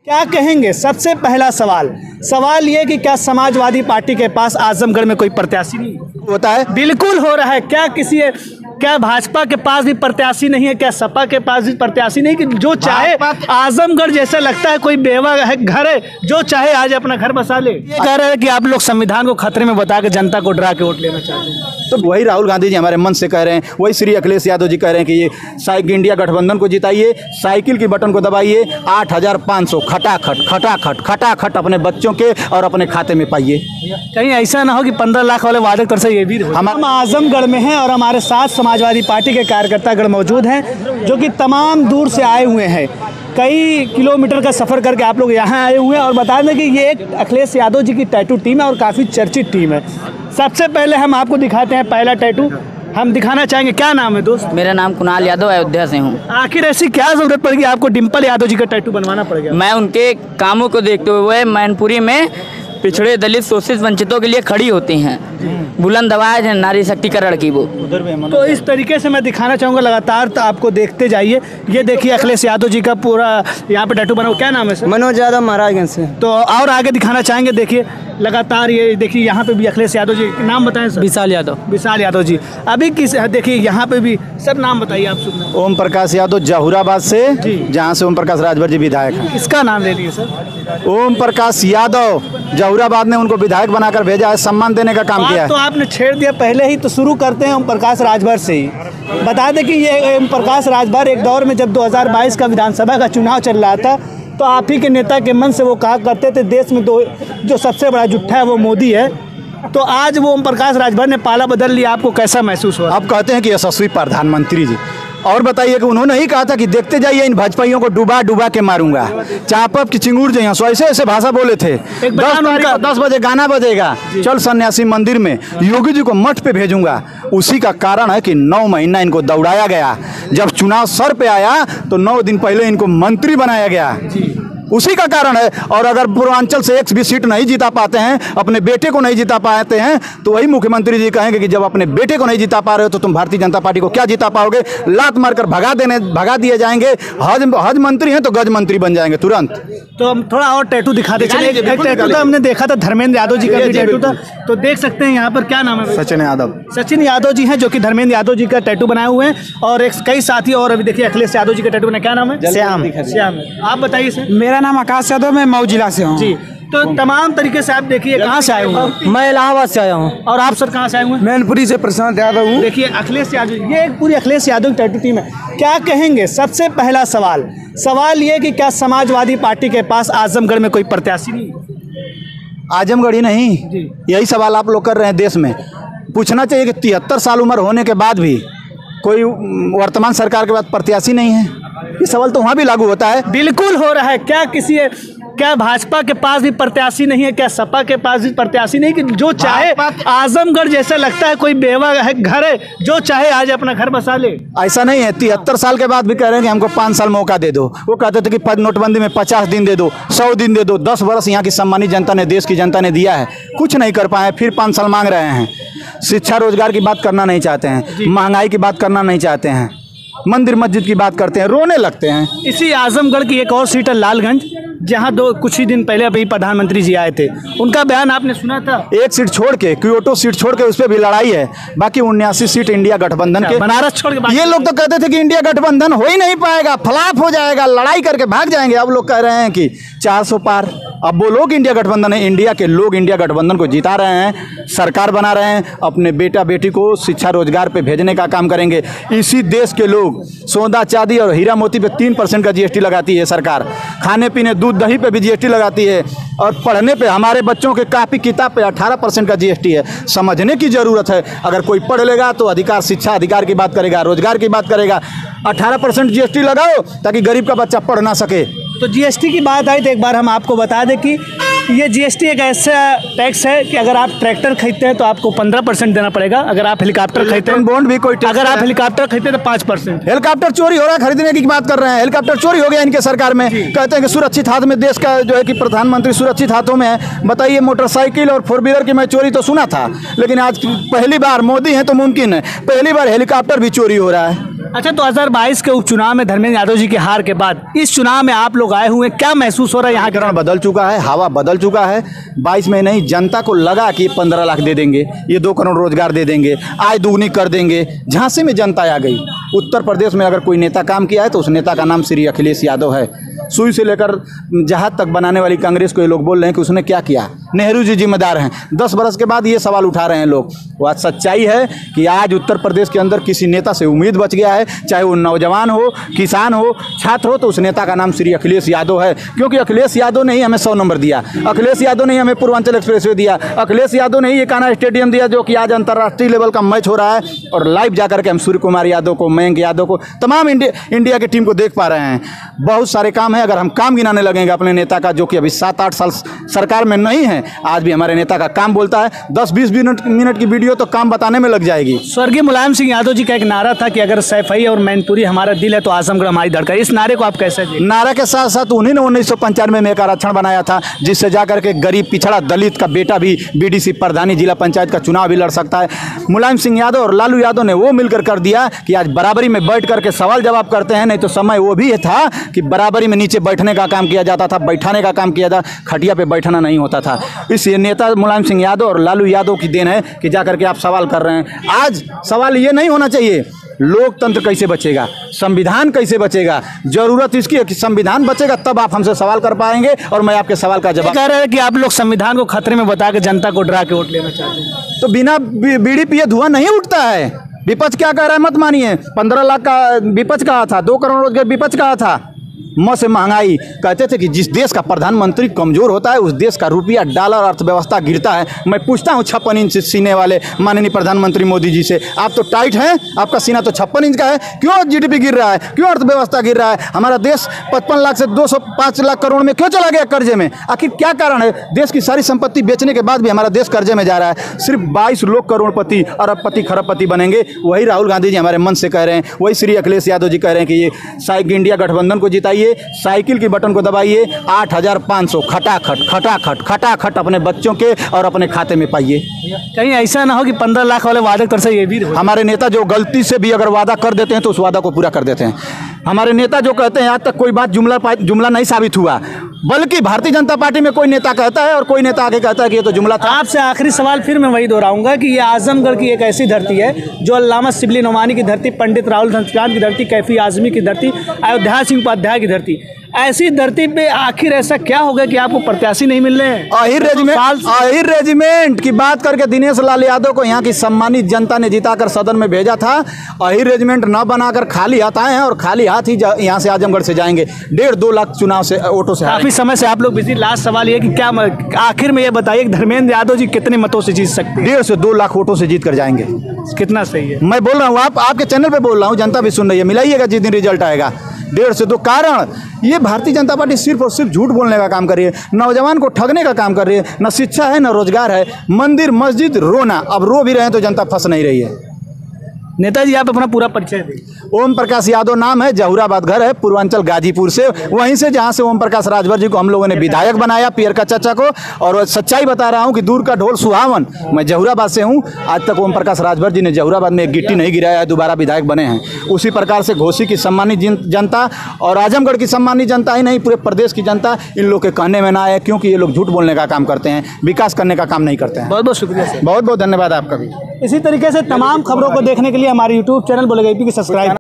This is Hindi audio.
क्या कहेंगे? सबसे पहला सवाल ये कि क्या समाजवादी पार्टी के पास आजमगढ़ में कोई प्रत्याशी नहीं होता है? बिल्कुल हो रहा है। क्या भाजपा के पास भी प्रत्याशी नहीं है? क्या सपा के पास भी प्रत्याशी नहीं कि जो चाहे आजमगढ़ जैसा लगता है कोई बेवा है घर है, जो चाहे आज अपना घर बसा ले। ये कह रहे हैं कि आप लोग संविधान को खतरे में बता के जनता को डरा के वोट लेना चाहते हैं। तो वही राहुल गांधी जी हमारे मन से कह रहे हैं, वही श्री अखिलेश यादव जी कह रहे हैं कि ये इंडिया गठबंधन को जिताइए, साइकिल की बटन को दबाइए, 8500 खटाखट अपने बच्चों के और अपने खाते में पाइए। कहीं ऐसा ना हो कि 15 लाख वाले वादे कर से ये भी हम आजमगढ़ में हैं और हमारे साथ समाजवादी पार्टी के कार्यकर्तागण मौजूद हैं जो कि तमाम दूर से आए हुए हैं। कई किलोमीटर का सफ़र करके आप लोग यहाँ आए हुए हैं और बता दें कि ये एक अखिलेश यादव जी की टैटू टीम है और काफ़ी चर्चित टीम है। सबसे पहले हम आपको दिखाते हैं पहला टैटू हम दिखाना चाहेंगे। क्या नाम है दोस्त? मेरा नाम कुणाल यादव, अयोध्या से हूँ। आखिर ऐसी क्या जरूरत पड़ गई आपको डिम्पल यादव जी का टैटू बनवाना पड़ गया? मैं उनके कामों को देखते हुए मैनपुरी में पिछड़े दलित शोषित वंचितों के लिए खड़ी होती हैं, बुलंद आवाज है नारी शक्तिकरण की वो। तो इस तरीके से मैं दिखाना चाहूँगा लगातार, तो आपको देखते जाइए। ये देखिए अखिलेश यादव जी का पूरा यहाँ पे टैटू बना। क्या नाम है सर? मनोज यादव, महाराजगंज से। तो और आगे दिखाना चाहेंगे। देखिए लगातार ये देखिए यहाँ पे भी अखिलेश यादव जी। नाम बताएं सर? विशाल यादव जी। अभी किस देखिए यहाँ पे भी सर नाम बताइए आप सब। ओम प्रकाश यादव जहुराबाद से, जहाँ से ओम प्रकाश राजभर जी विधायक हैं। इसका नाम ले लिए सर? ओम प्रकाश यादव जहुराबाद ने उनको विधायक बनाकर भेजा है, सम्मान देने का काम किया है। तो आपने छेड़ दिया पहले ही, तो शुरू करते हैं ओम प्रकाश राजभर से ही। बता दें कि ये ओम प्रकाश राजभर एक दौर में जब 2022 का विधानसभा का चुनाव चल रहा था तो आप ही के नेता के मन से वो कहा करते थे देश में जो सबसे बड़ा जुट्ठा है वो मोदी है। तो आज वो ओम प्रकाश राजभर ने पाला बदल लिया, आपको कैसा महसूस हुआ? आप कहते हैं कि यशस्वी प्रधानमंत्री जी, और बताइए कि उन्होंने ही कहा था कि देखते जाइए इन भाजपाइयों को डुबा के मारूंगा, चापक की चिंगूर जइया। सो ऐसे भाषा बोले थे। 10 बजे गाना बजेगा, चल सन्यासी मंदिर में, योगी जी को मठ पे भेजूंगा। उसी का कारण है कि 9 महीना इनको दौड़ाया गया। जब चुनाव सर पे आया तो 9 दिन पहले इनको मंत्री बनाया गया, उसी का कारण है। और अगर पूर्वांचल से एक भी सीट नहीं जिता पाते हैं, अपने बेटे को नहीं जिता पाते हैं, तो वही मुख्यमंत्री जी कहेंगे कि जब अपने बेटे को नहीं जिता पा रहे हो तो तुम भारतीय जनता पार्टी को क्या जिता पाओगे। लात मारकर भगा दिए जाएंगे। हज मंत्री हैं तो गज मंत्री बन जाएंगे तुरंत। तो हम थोड़ा और टैटू दिखा देते हैं। एक टैटू तो हमने देखा था धर्मेंद्र यादव जी का भी टैटू था, तो देख सकते हैं यहाँ पर। क्या नाम है? सचिन यादव जी हैं जो कि धर्मेंद्र यादव जी का टैटू बनाए हुए हैं, और एक कई साथी और अभी देखिए अखिलेश यादव जी का टैटू बनाया। क्या नाम है? श्याम। आप बताइए सर। मेरा नाम आकाश यादव, मैं मऊ जिला से हूँ जी। तो तमाम तरीके से आप देखिए कहाँ से आए हुए? मैं इलाहाबाद से आया हूँ। और आप सर कहाँ से आए हुए? मैनपुरी से प्रशांत यादव हूँ। देखिए अखिलेश यादव, ये एक पूरी अखिलेश यादव की टैटू टीम है। क्या कहेंगे? सबसे पहला सवाल ये कि क्या समाजवादी पार्टी के पास आजमगढ़ में कोई प्रत्याशी नहीं? आजमगढ़ ही नहीं, यही सवाल आप लोग कर रहे हैं। देश में पूछना चाहिए कि 73 साल उम्र होने के बाद भी कोई वर्तमान सरकार के बाद प्रत्याशी नहीं है। ये सवाल तो वहाँ भी लागू होता है। बिल्कुल हो रहा है। क्या भाजपा के पास भी प्रत्याशी नहीं है? क्या सपा के पास भी प्रत्याशी नहीं कि जो चाहे आजमगढ़ जैसा लगता है कोई बेवा है घर है, जो चाहे आज अपना घर बसा ले। ऐसा नहीं है। 73 साल के बाद भी कह रहे हैं कि हमको 5 साल मौका दे दो। वो कहते थे कि नोटबंदी में 50 दिन दे दो, 100 दिन दे दो। 10 वर्ष यहाँ की सम्मानित जनता ने, देश की जनता ने दिया है, कुछ नहीं कर पाए, फिर 5 साल मांग रहे हैं। शिक्षा रोजगार की बात करना नहीं चाहते हैं, महंगाई की बात करना नहीं चाहते हैं, मंदिर मस्जिद की बात करते हैं, रोने लगते हैं। इसी आजमगढ़ की एक और सीट है लालगंज, जहां कुछ ही दिन पहले अभी प्रधानमंत्री जी आए थे, उनका बयान आपने सुना था? एक सीट छोड़ के, क्योटो सीट छोड़ के, उस पर भी लड़ाई है। बाकी 79 सीट इंडिया गठबंधन के, बनारस छोड़ के। ये लोग तो कहते थे कि इंडिया गठबंधन हो ही नहीं पाएगा, फ्लॉप हो जाएगा, लड़ाई करके भाग जाएंगे। अब लोग कह रहे हैं कि 400 पार। अब वो लोग इंडिया गठबंधन है, इंडिया के लोग इंडिया गठबंधन को जिता रहे हैं, सरकार बना रहे हैं, अपने बेटा बेटी को शिक्षा रोजगार पे भेजने का काम करेंगे। इसी देश के लोग सोना चांदी और हीरा मोती पे 3% का जीएसटी लगाती है सरकार, खाने पीने दूध दही पे भी जीएसटी लगाती है, और पढ़ने पे हमारे बच्चों के कापी किताब पे 18% का जीएसटी है। समझने की ज़रूरत है। अगर कोई पढ़ लेगा तो अधिकार, शिक्षा अधिकार की बात करेगा, रोजगार की बात करेगा। 18% जीएसटी लगाओ ताकि गरीब का बच्चा पढ़ ना सके। तो जीएसटी की बात आई तो एक बार हम आपको बता दें कि ये जीएसटी एक ऐसा टैक्स है कि अगर आप ट्रैक्टर खरीदते हैं तो आपको 15% देना पड़ेगा। अगर आप हेलीकॉप्टर खरीदते हैं, बॉन्ड भी कोई, अगर आप हेलीकॉप्टर खरीदते हैं तो 5%। हेलीकॉप्टर चोरी हो रहा है, खरीदने की बात कर रहे हैं। हेलीकॉप्टर चोरी हो गया इनके सरकार में। कहते हैं कि सुरक्षित हाथ में, देश का जो है कि प्रधानमंत्री सुरक्षित हाथों में है। बताइए, मोटरसाइकिल और 4 व्हीलर की मैं चोरी तो सुना था, लेकिन आज पहली बार मोदी है तो मुमकिन है, पहली बार हेलीकॉप्टर भी चोरी हो रहा है। अच्छा, 2022 के उपचुनाव में धर्मेंद्र यादव जी की हार के बाद इस चुनाव में आप लोग आए हुए हैं, क्या महसूस हो रहा है? यहाँ समीकरण बदल चुका है, हवा बदल चुका है। 22 में नहीं, जनता को लगा कि 15 लाख दे देंगे, ये 2 करोड़ रोजगार दे देंगे, आय दुगनी कर देंगे। झांसे में जनता आ गई। उत्तर प्रदेश में अगर कोई नेता काम किया है तो उस नेता का नाम श्री अखिलेश यादव है। सुई से लेकर जहाज तक बनाने वाली कांग्रेस को ये लोग बोल रहे हैं कि उसने क्या किया। नेहरू जी जिम्मेदार हैं। 10 बरस के बाद ये सवाल उठा रहे हैं लोग। वह सच्चाई है कि आज उत्तर प्रदेश के अंदर किसी नेता से उम्मीद बच गया है, चाहे वो नौजवान हो, किसान हो, छात्र हो, तो उस नेता का नाम श्री अखिलेश यादव है। क्योंकि अखिलेश यादव ने ही हमें 100 नंबर दिया, अखिलेश यादव ने ही हमें पूर्वांचल एक्सप्रेसवे दिया, अखिलेश यादव ने ही ये कान्हा स्टेडियम दिया जो कि आज अंतर्राष्ट्रीय लेवल का मैच हो रहा है और लाइव जाकर के हम सूर्य कुमार यादव को, मयंक यादव को, तमाम इंडिया की टीम को देख पा रहे हैं। बहुत सारे काम है। अगर हम काम गिनाने लगेंगे अपने नेता का, जो कि अभी 7-8 साल सरकार में नहीं है, आज भी हमारे नेता का काम बोलता है। 10-20 मिनट की वीडियो तो काम बताने में लग जाएगी। स्वर्गीय मुलायम सिंह यादव जी का एक नारा था कि अगर सैफई और मैनपुरी हमारा दिल है तो आजमगढ़ हमारी धड़कन। इस नारे को आप कैसे देखते हैं? नारा के साथ साथ उन्हीं ने 1995 में एक आरक्षण बनाया था, जिससे जाकर के गरीब पिछड़ा दलित का बेटा भी बीडीसी प्रधानी जिला पंचायत का चुनाव भी लड़ सकता है। मुलायम सिंह यादव और लालू यादव ने वो मिलकर कर दिया कि आज बराबरी में बैठ करके सवाल जवाब करते हैं। नहीं तो समय वो भी था कि बराबरी में नीचे बैठने का काम किया जाता था, बैठाने का काम किया जाता, खटिया पे बैठना नहीं होता था। इस नेता मुलायम सिंह यादव और लालू यादव की देन है कि जाकर के आप सवाल कर रहे हैं। आज सवाल ये नहीं होना चाहिए लोकतंत्र कैसे बचेगा, संविधान कैसे बचेगा। जरूरत इसकी है कि संविधान बचेगा तब आप हमसे सवाल कर पाएंगे और मैं आपके सवाल का जवाब। कह रहे हैं कि आप लोग संविधान को खतरे में बता के जनता को डरा के वोट लेना चाहते हैं। तो बिना बीड़ी पिए धुआं नहीं उठता है। विपक्ष क्या कह रहा है मत मानिए। 15 लाख का विपक्ष कहा था, 2 करोड़ रोजगार विपक्ष कहा था। म से महंगाई कहते थे कि जिस देश का प्रधानमंत्री कमजोर होता है उस देश का रुपया, डॉलर, अर्थव्यवस्था गिरता है। मैं पूछता हूँ 56 इंच सीने वाले माननीय प्रधानमंत्री मोदी जी से, आप तो टाइट हैं, आपका सीना तो 56 इंच का है, क्यों जीडीपी गिर रहा है, क्यों अर्थव्यवस्था गिर रहा है? हमारा देश 55 लाख से 205 लाख करोड़ में क्यों चला गया कर्जे में? आखिर क्या कारण है? देश की सारी संपत्ति बेचने के बाद भी हमारा देश कर्जे में जा रहा है। सिर्फ 22 लोग करोड़पति, अरबपति, खरबपति बनेंगे। वही राहुल गांधी जी हमारे मन से कह रहे हैं, वही श्री अखिलेश यादव जी कह रहे हैं कि ये इंडिया गठबंधन को जिताइए, साइकिल की बटन को दबाइए, 8500 खटाखट अपने बच्चों के और अपने खाते में पाइए। कहीं ऐसा ना हो कि 15 लाख वाले वादे कर से ये भी हमारे नेता जो गलती से भी अगर वादा कर देते हैं तो उस वादा को पूरा कर देते हैं। हमारे नेता जो कहते हैं आज तक कोई बात जुमला नहीं साबित हुआ, बल्कि भारतीय जनता पार्टी में कोई नेता कहता है और कोई नेता आगे कहता है कि ये तो जुमला था। आपसे आखिरी सवाल फिर मैं वही दोहराऊंगा कि ये आजमगढ़ की एक ऐसी धरती है जो अल्लामा शिबली नोमानी की धरती, पंडित राहुल संस्कार की धरती, कैफी आजमी की धरती, अयोध्या सिंह उपाध्याय की धरती। ऐसी धरती पे आखिर ऐसा क्या हो गया कि आपको प्रत्याशी नहीं मिल रहे हैं? अहिर रेजिमेंट की बात करके दिनेश लाल यादव को यहाँ की सम्मानित जनता ने जिताकर सदन में भेजा था। अहिर रेजिमेंट न बनाकर खाली हाथ आए हैं और खाली हाथ ही यहाँ से आजमगढ़ से जाएंगे। 1.5-2 लाख चुनाव से वोटों से काफी समय से आप लोग बिजी। लास्ट सवाल ये कि क्या आखिर में ये बताइए कि धर्मेंद्र यादव जी कितने मतों से जीत सकते हैं? 1.5 से 2 लाख वोटों से जीत कर जाएंगे। कितना सही है? मैं बोल रहा हूँ, आपके चैनल पे बोल रहा हूँ, जनता भी सुन रही है। मिलाइएगा जिस दिन रिजल्ट आएगा। 1.5 से 2 कारण ये भारतीय जनता पार्टी सिर्फ और सिर्फ झूठ बोलने का काम कर रही है, नौजवान को ठगने का काम कर रही है। न शिक्षा है, न रोजगार है, मंदिर मस्जिद रोना। अब रो भी रहे हैं तो जनता फंस नहीं रही है। नेताजी आप अपना पूरा परिचय दें। ओम प्रकाश यादव नाम है, जहुराबाद घर है, पूर्वांचल गाजीपुर से, वहीं से जहां से ओम प्रकाश राजभर जी को हम लोगों ने विधायक बनाया, पियर का चाचा को। और सच्चाई बता रहा हूं कि दूर का ढोल सुहावन, मैं जहुराबाद से हूं। आज तक ओम प्रकाश राजभर जी ने जहुराबाद में एक गिट्टी नहीं गिराया है, दोबारा विधायक बने हैं। उसी प्रकार से घोसी की सम्मानित जनता और आजमगढ़ की सम्मानित जनता ही नहीं, पूरे प्रदेश की जनता इन लोग के कहने में ना आए, क्योंकि ये लोग झूठ बोलने का काम करते हैं, विकास करने का काम नहीं करते हैं। बहुत बहुत शुक्रिया सर। बहुत बहुत धन्यवाद आपका भी। इसी तरीके से तमाम खबरों को देखने के लिए हमारे YouTube चैनल बोलेगा यूपी की सब्सक्राइब